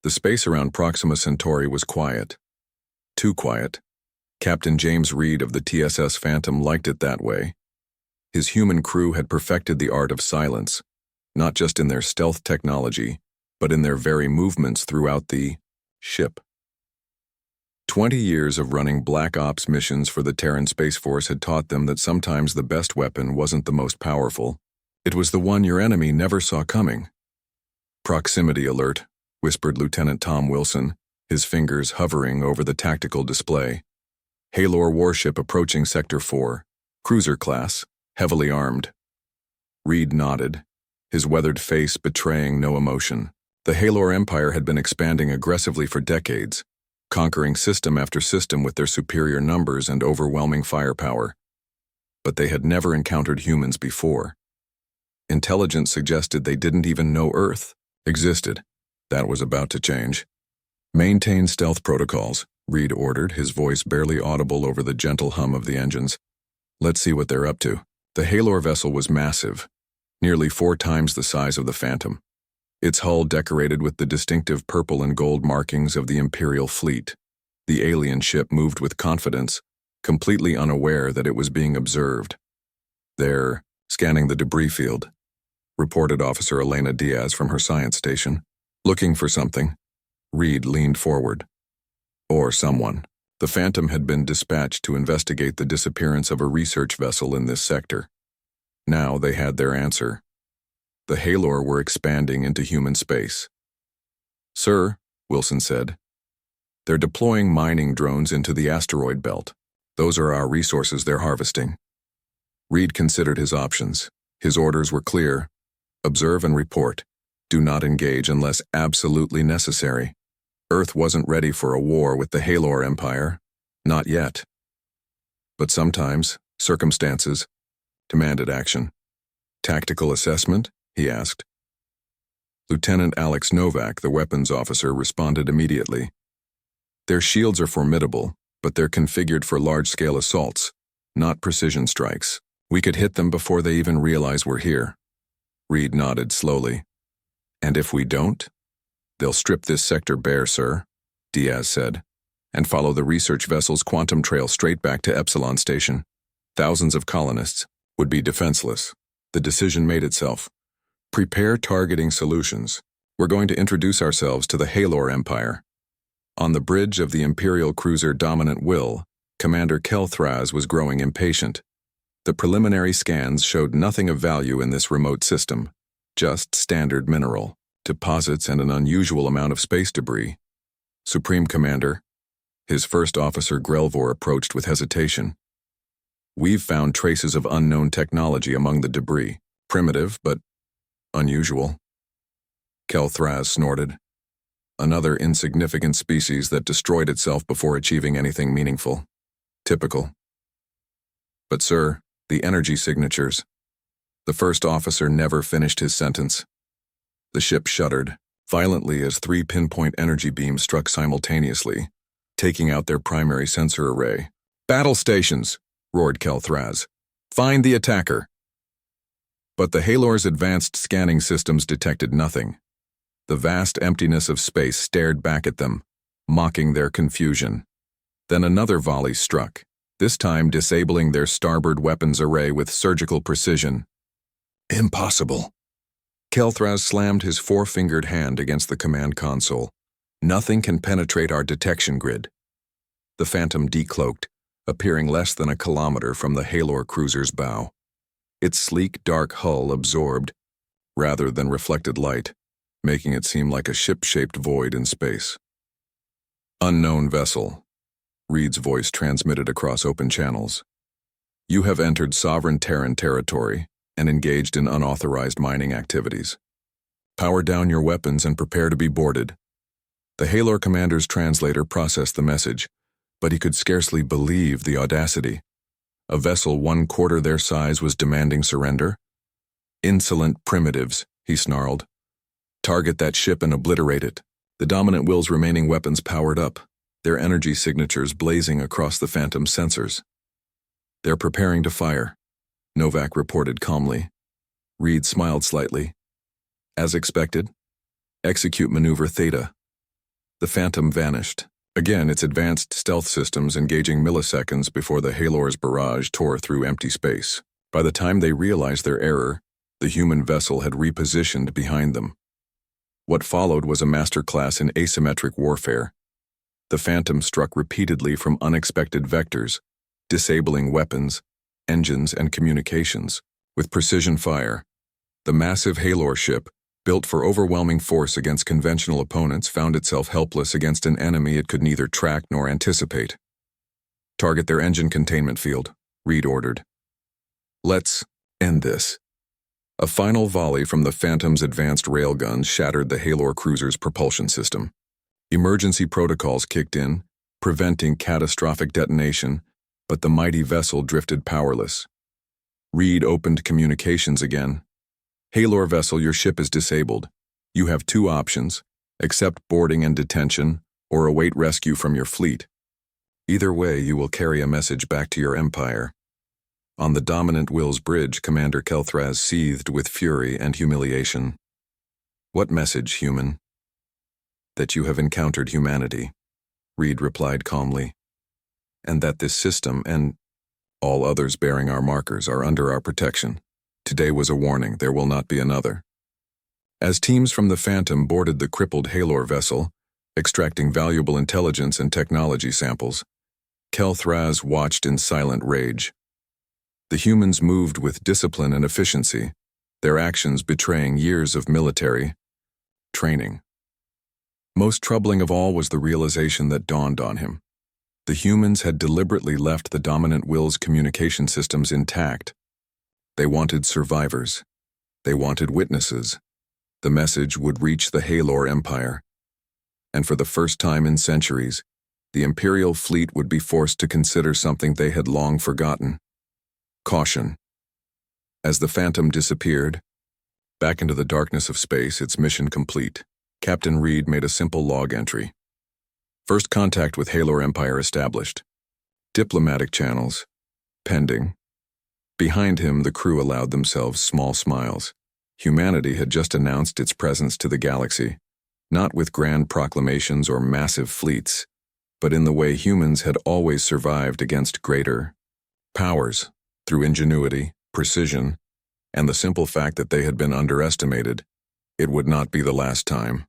The space around Proxima Centauri was quiet. Too quiet. Captain James Reed of the TSS Phantom liked it that way. His human crew had perfected the art of silence, not just in their stealth technology, but in their very movements throughout the ship. 20 years of running Black Ops missions for the Terran Space Force had taught them that sometimes the best weapon wasn't the most powerful. It was the one your enemy never saw coming. "Proximity alert," whispered Lieutenant Tom Wilson, his fingers hovering over the tactical display. "Haelor warship approaching Sector 4, cruiser class, heavily armed." Reed nodded, his weathered face betraying no emotion. The Haelor Empire had been expanding aggressively for decades, conquering system after system with their superior numbers and overwhelming firepower. But they had never encountered humans before. Intelligence suggested they didn't even know Earth existed. That was about to change. "Maintain stealth protocols," Reed ordered, his voice barely audible over the gentle hum of the engines. "Let's see what they're up to." The Haelor vessel was massive, nearly 4 times the size of the Phantom, its hull decorated with the distinctive purple and gold markings of the Imperial fleet. The alien ship moved with confidence, completely unaware that it was being observed. "They're scanning the debris field," reported Officer Elena Diaz from her science station. "Looking for something." Reed leaned forward. "Or someone." The Phantom had been dispatched to investigate the disappearance of a research vessel in this sector. Now they had their answer. The Haelor were expanding into human space. "Sir," Wilson said, "they're deploying mining drones into the asteroid belt. Those are our resources they're harvesting." Reed considered his options. His orders were clear. Observe and report. Do not engage unless absolutely necessary. Earth wasn't ready for a war with the Haelor Empire. Not yet. But sometimes, circumstances demanded action. "Tactical assessment?" he asked. Lieutenant Alex Novak, the weapons officer, responded immediately. "Their shields are formidable, but they're configured for large-scale assaults, not precision strikes. We could hit them before they even realize we're here." Reed nodded slowly. "And if we don't?" "They'll strip this sector bare, sir," Diaz said, "and follow the research vessel's quantum trail straight back to Epsilon Station. Thousands of colonists would be defenseless." The decision made itself. "Prepare targeting solutions. We're going to introduce ourselves to the Haelor Empire." On the bridge of the Imperial cruiser Dominant Will, Commander Kelthraz was growing impatient. The preliminary scans showed nothing of value in this remote system, just standard mineral deposits and an unusual amount of space debris. "Supreme Commander," his first officer Grelvor approached with hesitation. "We've found traces of unknown technology among the debris. Primitive, but unusual." Kelthraz snorted. "Another insignificant species that destroyed itself before achieving anything meaningful. Typical." "But sir, the energy signatures." The first officer never finished his sentence. The ship shuddered violently as 3 pinpoint energy beams struck simultaneously, taking out their primary sensor array. "Battle stations!" roared Kelthraz. "Find the attacker!" But the Haelor's advanced scanning systems detected nothing. The vast emptiness of space stared back at them, mocking their confusion. Then another volley struck, this time disabling their starboard weapons array with surgical precision. "Impossible." Kelthraz slammed his 4-fingered hand against the command console. "Nothing can penetrate our detection grid." The Phantom decloaked, appearing less than a kilometer from the Haelor cruiser's bow. Its sleek, dark hull absorbed, rather than reflected light, making it seem like a ship-shaped void in space. "Unknown vessel," Reed's voice transmitted across open channels. "You have entered sovereign Terran territory and engaged in unauthorized mining activities. Power down your weapons and prepare to be boarded." The Haelor commander's translator processed the message, but he could scarcely believe the audacity. A vessel 1/4 their size was demanding surrender? "Insolent primitives," he snarled. "Target that ship and obliterate it." The Dominant Will's remaining weapons powered up, their energy signatures blazing across the Phantom's sensors. "They're preparing to fire," Novak reported calmly. Reed smiled slightly. "As expected. Execute maneuver Theta." The Phantom vanished. Again, its advanced stealth systems engaging milliseconds before the Haelor's barrage tore through empty space. By the time they realized their error, the human vessel had repositioned behind them. What followed was a masterclass in asymmetric warfare. The Phantom struck repeatedly from unexpected vectors, disabling weapons, engines, and communications. With precision fire, the massive Haelor ship, built for overwhelming force against conventional opponents, found itself helpless against an enemy it could neither track nor anticipate. "Target their engine containment field," Reed ordered. "Let's end this." A final volley from the Phantom's advanced railguns shattered the Haelor cruiser's propulsion system. Emergency protocols kicked in, preventing catastrophic detonation, but the mighty vessel drifted powerless. Reed opened communications again. "Haelor vessel, your ship is disabled. You have two options: accept boarding and detention, or await rescue from your fleet. Either way, you will carry a message back to your empire." On the dominant Will's bridge, Commander Kelthraz seethed with fury and humiliation. "What message, human?" "That you have encountered humanity," Reed replied calmly. "And that this system and all others bearing our markers are under our protection. Today was a warning, there will not be another." As teams from the Phantom boarded the crippled Haelor vessel, extracting valuable intelligence and technology samples, Kelthraz watched in silent rage. The humans moved with discipline and efficiency, their actions betraying years of military training. Most troubling of all was the realization that dawned on him. The humans had deliberately left the dominant Will's communication systems intact. They wanted survivors. They wanted witnesses. The message would reach the Haelor Empire. And for the first time in centuries, the Imperial fleet would be forced to consider something they had long forgotten: caution. As the Phantom disappeared, back into the darkness of space, its mission complete, Captain Reed made a simple log entry. First contact with Haelor Empire established. Diplomatic channels pending. Behind him, the crew allowed themselves small smiles. Humanity had just announced its presence to the galaxy, not with grand proclamations or massive fleets, but in the way humans had always survived against greater powers, through ingenuity, precision, and the simple fact that they had been underestimated. It would not be the last time.